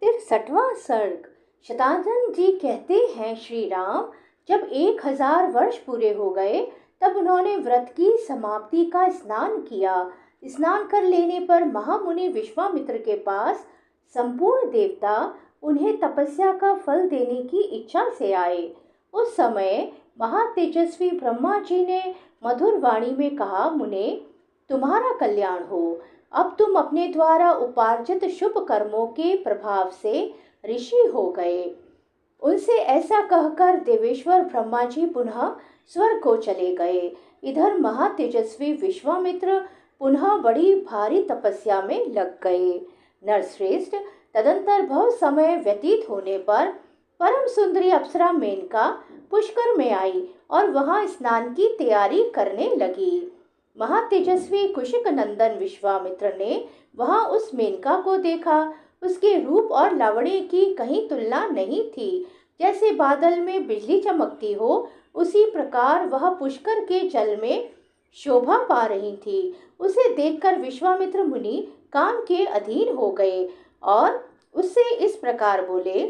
63वां सर्ग। शतानंद जी कहते हैं, श्री राम जब 1000 वर्ष पूरे हो गए तब उन्होंने व्रत की समाप्ति का स्नान किया। स्नान कर लेने पर महामुनि विश्वामित्र के पास संपूर्ण देवता उन्हें तपस्या का फल देने की इच्छा से आए। उस समय महातेजस्वी ब्रह्मा जी ने मधुर वाणी में कहा, मुने तुम्हारा कल्याण हो। अब तुम अपने द्वारा उपार्जित शुभ कर्मों के प्रभाव से ऋषि हो गए। उनसे ऐसा कहकर देवेश्वर ब्रह्मा जी पुनः स्वर्ग को चले गए। इधर महातेजस्वी विश्वामित्र पुनः बड़ी भारी तपस्या में लग गए। नरश्रेष्ठ, तदंतर बहुत समय व्यतीत होने पर परम सुंदरी अप्सरा मेनका पुष्कर में आई और वहां स्नान की तैयारी करने लगी। महातेजस्वी कुशिक नंदन विश्वामित्र ने वहां उस मेनका को देखा। उसके रूप और लावण्य की कहीं तुलना नहीं थी। जैसे बादल में बिजली चमकती हो, उसी प्रकार वह पुष्कर के जल में शोभा पा रही थी। उसे देखकर विश्वामित्र मुनि काम के अधीन हो गए और उससे इस प्रकार बोले,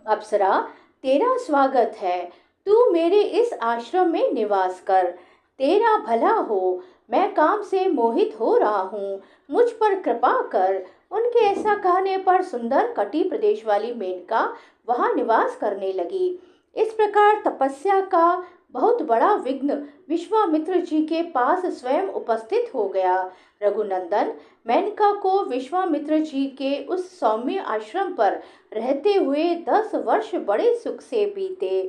अप्सरा, तेरा स्वागत है। तू मेरे इस आश्रम में निवास कर। तेरा भला हो। मैं काम से मोहित हो रहा हूँ, मुझ पर कृपा कर। उनके ऐसा कहने पर सुंदर कटी प्रदेश वाली मेनका वहां निवास करने लगी। इस प्रकार तपस्या का बहुत बड़ा विघ्न विश्वामित्र जी के पास स्वयं उपस्थित हो गया। रघुनंदन, मेनका को विश्वामित्र जी के उस सौम्य आश्रम पर रहते हुए 10 वर्ष बड़े सुख से बीते।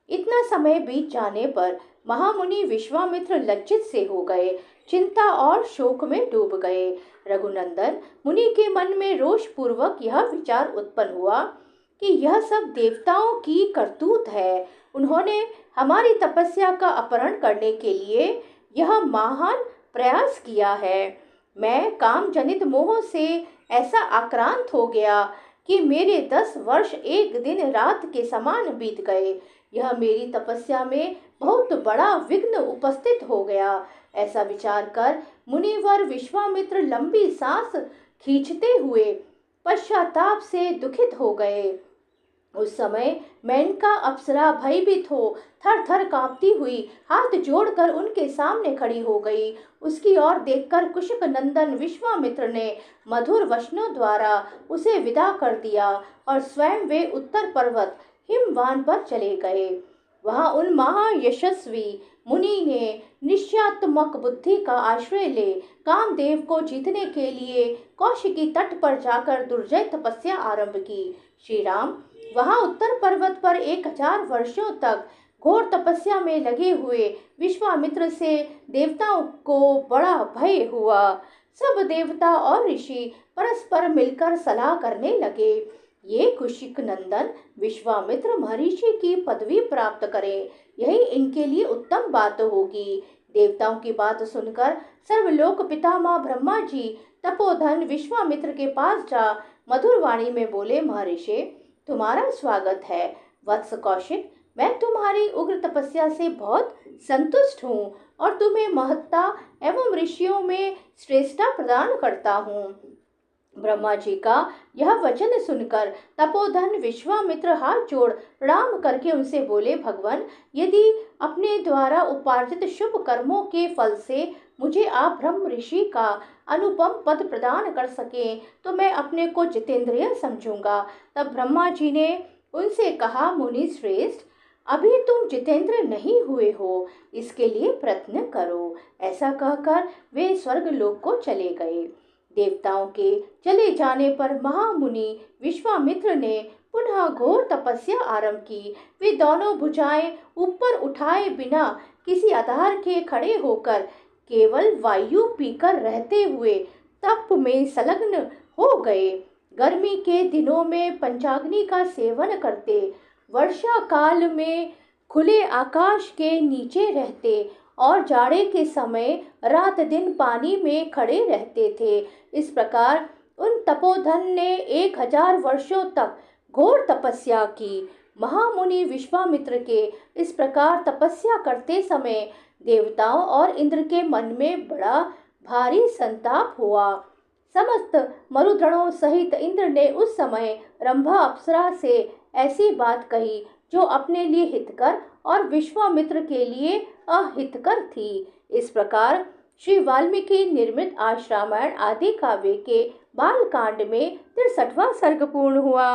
इतना समय बीत जाने पर महामुनि विश्वामित्र लज्जित से हो गए, चिंता और शोक में डूब गए। रघुनंदन, मुनि के मन में रोष पूर्वक यह विचार उत्पन्न हुआ कि यह सब देवताओं की करतूत है। उन्होंने हमारी तपस्या का अपहरण करने के लिए यह महान प्रयास किया है। मैं काम जनित मोह से ऐसा आक्रांत हो गया कि मेरे 10 वर्ष एक दिन रात के समान बीत गए। यह मेरी तपस्या में बहुत बड़ा विघ्न उपस्थित हो गया। ऐसा विचार कर मुनिवर विश्वामित्र लंबी सांस खींचते हुए पश्चाताप से दुखित हो गए। उस समय मेनका अप्सरा भयभीत हो थर थर कांपती हुई हाथ जोड़कर उनके सामने खड़ी हो गई। उसकी ओर देखकर कुशिक नंदन विश्वामित्र ने मधुर वचनों द्वारा उसे विदा कर दिया और स्वयं वे उत्तर पर्वत हिमवान पर चले गए। वहां उन महायशस्वी मुनि ने निश्चयात्मक बुद्धि का आश्रय ले कामदेव को जीतने के लिए कौशिकी तट पर जाकर दुर्जय तपस्या आरंभ की। श्री राम, वहां उत्तर पर्वत पर 1000 वर्षों तक घोर तपस्या में लगे हुए विश्वामित्र से देवताओं को बड़ा भय हुआ। सब देवता और ऋषि परस्पर मिलकर सलाह करने लगे, ये कुशिक नंदन विश्वामित्र महर्षि की पदवी प्राप्त करें, यही इनके लिए उत्तम बात होगी। देवताओं की बात सुनकर सर्वलोक पितामह ब्रह्मा जी तपोधन विश्वामित्र के पास जा मधुर वाणी में बोले, महर्षि तुम्हारा स्वागत है। वत्स कौशिक, मैं तुम्हारी उग्र तपस्या से बहुत संतुष्ट हूँ और तुम्हें महत्ता एवं ऋषियों में श्रेष्ठता प्रदान करता हूँ। ब्रह्मा जी का यह वचन सुनकर तपोधन विश्वामित्र हाथ जोड़ प्रणाम करके उनसे बोले, भगवान, यदि अपने द्वारा उपार्जित शुभ कर्मों के फल से मुझे आप ब्रह्म ऋषि का अनुपम पद प्रदान कर सके तो मैं अपने को जितेंद्रिय समझूंगा। तब ब्रह्मा जी ने उनसे कहा, मुनि श्रेष्ठ, अभी तुम जितेंद्र नहीं हुए हो, इसके लिए प्रयत्न करो। ऐसा कहकर वे स्वर्ग लोक को चले गए। देवताओं के चले जाने पर महामुनि विश्वामित्र ने पुनः घोर तपस्या आरंभ की। वे दोनों भुजाएं ऊपर उठाए बिना किसी आधार के खड़े होकर केवल वायु पीकर रहते हुए तप में संलग्न हो गए। गर्मी के दिनों में पंचाग्नि का सेवन करते, वर्षा काल में खुले आकाश के नीचे रहते और जाड़े के समय रात दिन पानी में खड़े रहते थे। इस प्रकार उन तपोधन ने 1000 वर्षों तक घोर तपस्या की। महामुनि विश्वामित्र के इस प्रकार तपस्या करते समय देवताओं और इंद्र के मन में बड़ा भारी संताप हुआ। समस्त मरुद्गणों सहित इंद्र ने उस समय रंभा अप्सरा से ऐसी बात कही जो अपने लिए हितकर और विश्वामित्र के लिए अहितकर थी। इस प्रकार श्री वाल्मीकि निर्मित आश्रामण आदि काव्य के बाल कांड में 63वां सर्ग पूर्ण हुआ।